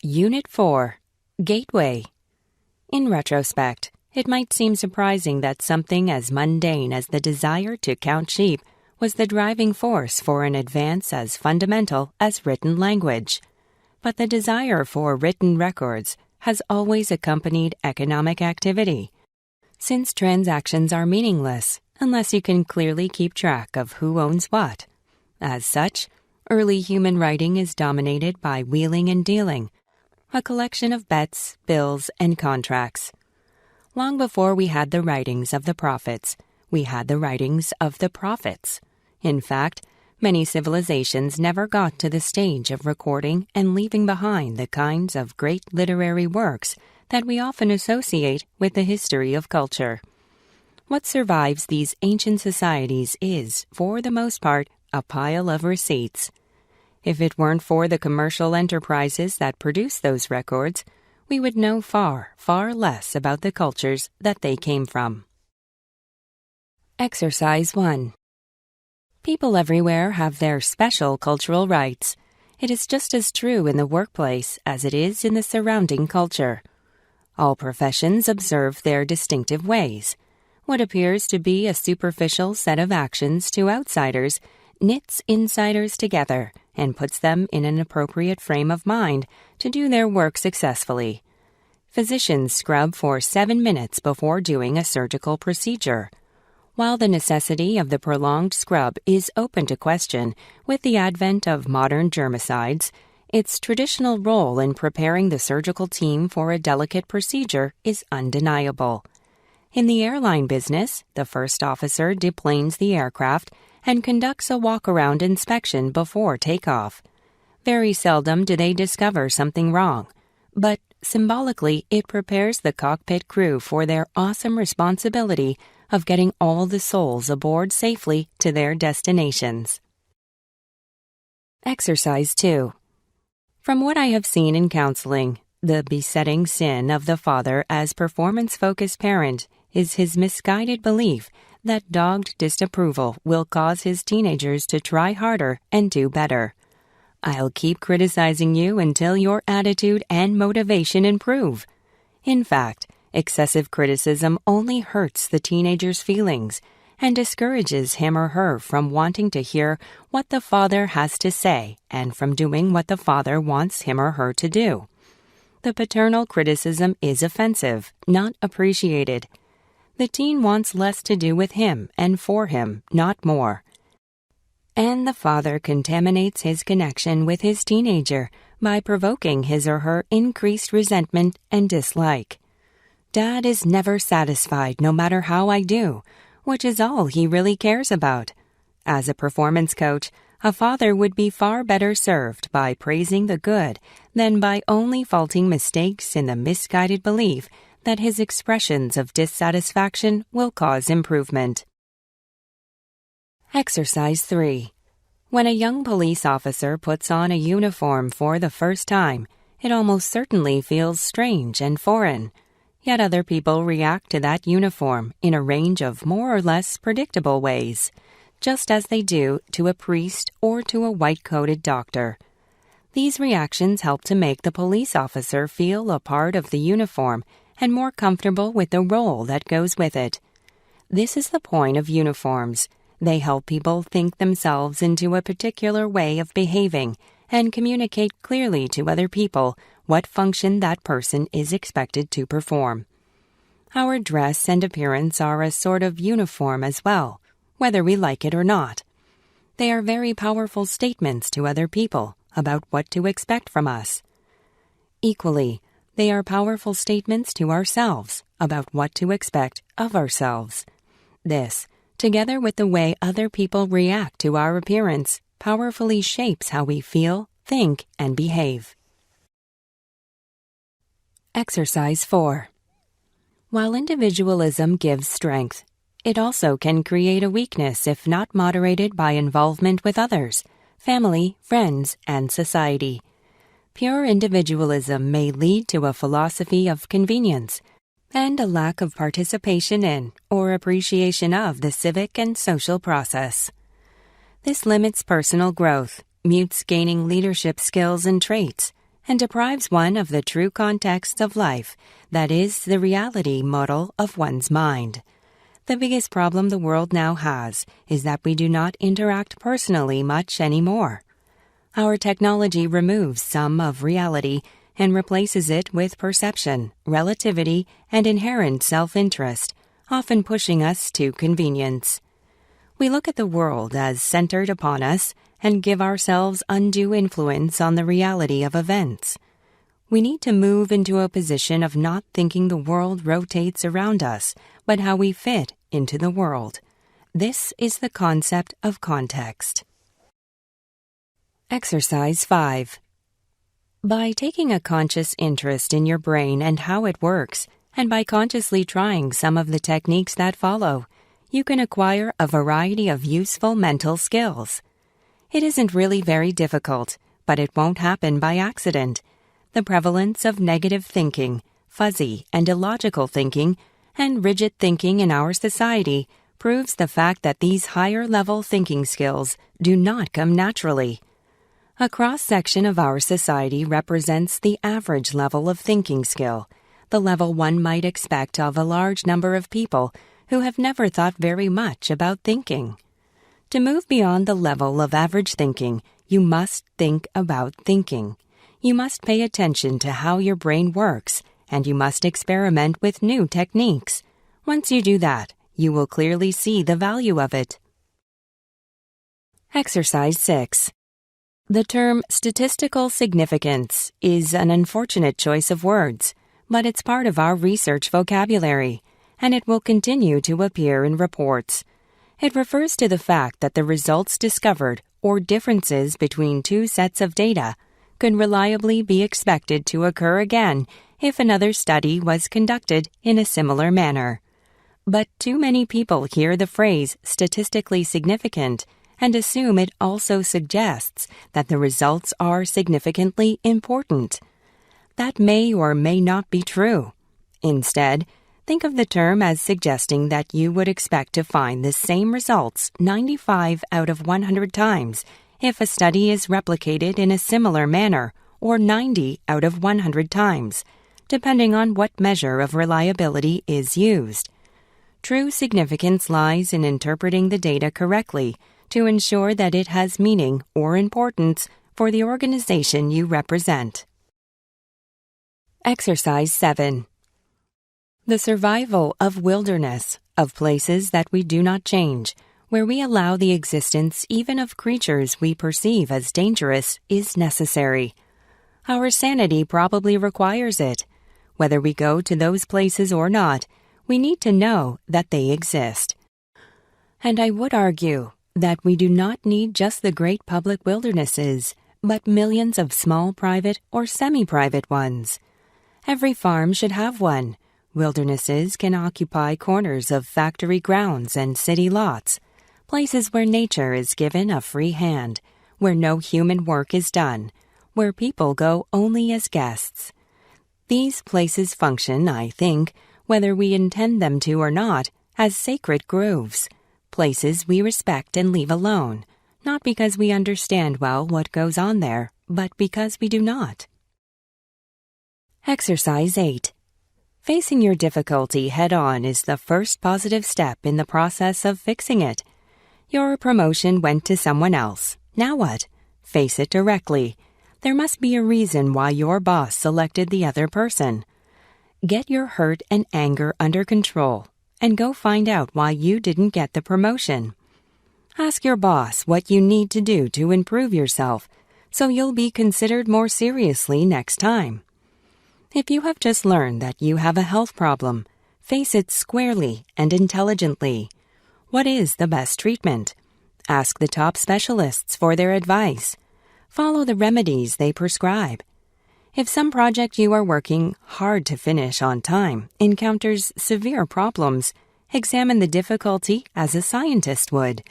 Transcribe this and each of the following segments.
Unit 4, Gateway. In retrospect, it might seem surprising that something as mundane as the desire to count sheep was the driving force for an advance as fundamental as written language. But the desire for written records has always accompanied economic activity, since transactions are meaningless unless you can clearly keep track of who owns what. As such, early human writing is dominated by wheeling and dealing, a collection of bets, bills, and contracts. Long before we had the writings of the prophets, we had the writings of the prophets. In fact, many civilizations never got to the stage of recording and leaving behind the kinds of great literary works that we often associate with the history of culture. What survives these ancient societies is, for the most part, a pile of receipts. If it weren't for the commercial enterprises that produce those records, we would know far, far less about the cultures that they came from. Exercise 1. People everywhere have their special cultural rights. It is just as true in the workplace as it is in the surrounding culture. All professions observe their distinctive ways. What appears to be a superficial set of actions to outsiders knits insiders together and puts them in an appropriate frame of mind to do their work successfully. Physicians scrub for 7 minutes before doing a surgical procedure. While the necessity of the prolonged scrub is open to question with the advent of modern germicides, its traditional role in preparing the surgical team for a delicate procedure is undeniable. In the airline business, the first officer deplanes the aircraft and conducts a walk-around inspection before takeoff. Very seldom do they discover something wrong, but symbolically it prepares the cockpit crew for their awesome responsibility of getting all the souls aboard safely to their destinations. Exercise 2. From what I have seen in counseling, the besetting sin of the father as performance-focused parent is his misguided belief that dogged disapproval will cause his teenagers to try harder and do better. I'll keep criticizing you until your attitude and motivation improve. In fact, excessive criticism only hurts the teenager's feelings and discourages him or her from wanting to hear what the father has to say and from doing what the father wants him or her to do. The paternal criticism is offensive, not appreciated. The teen wants less to do with him and for him, not more. And the father contaminates his connection with his teenager by provoking his or her increased resentment and dislike. Dad is never satisfied no matter how I do, which is all he really cares about. As a performance coach, a father would be far better served by praising the good than by only faulting mistakes in the misguided belief that his expressions of dissatisfaction will cause improvement. Exercise 3. When a young police officer puts on a uniform for the first time, it almost certainly feels strange and foreign. Yet other people react to that uniform in a range of more or less predictable ways, just as they do to a priest or to a white-coated doctor. These reactions help to make the police officer feel a part of the uniform and more comfortable with the role that goes with it. This is the point of uniforms. They help people think themselves into a particular way of behaving and communicate clearly to other people what function that person is expected to perform. Our dress and appearance are a sort of uniform as well, whether we like it or not. They are very powerful statements to other people about what to expect from us. Equally, they are powerful statements to ourselves about what to expect of ourselves. This, together with the way other people react to our appearance, powerfully shapes how we feel, think, and behave. Exercise 4. While individualism gives strength, it also can create a weakness if not moderated by involvement with others, family, friends, and society. Pure individualism may lead to a philosophy of convenience and a lack of participation in or appreciation of the civic and social process. This limits personal growth, mutes gaining leadership skills and traits, and deprives one of the true context of life, that is, the reality model of one's mind. The biggest problem the world now has is that we do not interact personally much anymore. Our technology removes some of reality and replaces it with perception, relativity, and inherent self-interest, often pushing us to convenience. We look at the world as centered upon us and give ourselves undue influence on the reality of events. We need to move into a position of not thinking the world rotates around us, but how we fit into the world. This is the concept of context. Exercise 5. By taking a conscious interest in your brain and how it works, and by consciously trying some of the techniques that follow, you can acquire a variety of useful mental skills. It isn't really very difficult, but it won't happen by accident. The prevalence of negative thinking, fuzzy and illogical thinking, and rigid thinking in our society proves the fact that these higher-level thinking skills do not come naturally. A cross-section of our society represents the average level of thinking skill, the level one might expect of a large number of people who have never thought very much about thinking. To move beyond the level of average thinking, you must think about thinking. You must pay attention to how your brain works, and you must experiment with new techniques. Once you do that, you will clearly see the value of it. Exercise 6. The term statistical significance is an unfortunate choice of words, but it's part of our research vocabulary, and it will continue to appear in reports. It refers to the fact that the results discovered, or differences between two sets of data, could reliably be expected to occur again if another study was conducted in a similar manner. But too many people hear the phrase statistically significant and assume it also suggests that the results are significantly important. That may or may not be true. Instead, think of the term as suggesting that you would expect to find the same results 95 out of 100 times if a study is replicated in a similar manner, or 90 out of 100 times, depending on what measure of reliability is used. True significance lies in interpreting the data correctly to ensure that it has meaning or importance for the organization you represent. Exercise 7. The survival of wilderness, of places that we do not change, where we allow the existence even of creatures we perceive as dangerous, is necessary. Our sanity probably requires it. Whether we go to those places or not, we need to know that they exist. And I would argue that we do not need just the great public wildernesses, but millions of small private or semi-private ones. Every farm should have one. Wildernesses can occupy corners of factory grounds and city lots, places where nature is given a free hand, where no human work is done, where people go only as guests. These places function, I think, whether we intend them to or not, as sacred groves, places we respect and leave alone, not because we understand well what goes on there, but because we do not. Exercise 8. Facing your difficulty head-on is the first positive step in the process of fixing it. Your promotion went to someone else. Now what? Face it directly. There must be a reason why your boss selected the other person. Get your hurt and anger under control, and go find out why you didn't get the promotion. Ask your boss what you need to do to improve yourself, so you'll be considered more seriously next time. If you have just learned that you have a health problem, face it squarely and intelligently. What is the best treatment? Ask the top specialists for their advice. Follow the remedies they prescribe. If some project you are working hard to finish on time encounters severe problems, examine the difficulty as a scientist would.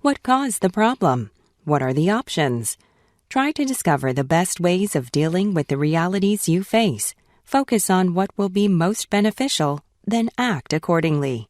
What caused the problem? What are the options? Try to discover the best ways of dealing with the realities you face. Focus on what will be most beneficial, then act accordingly.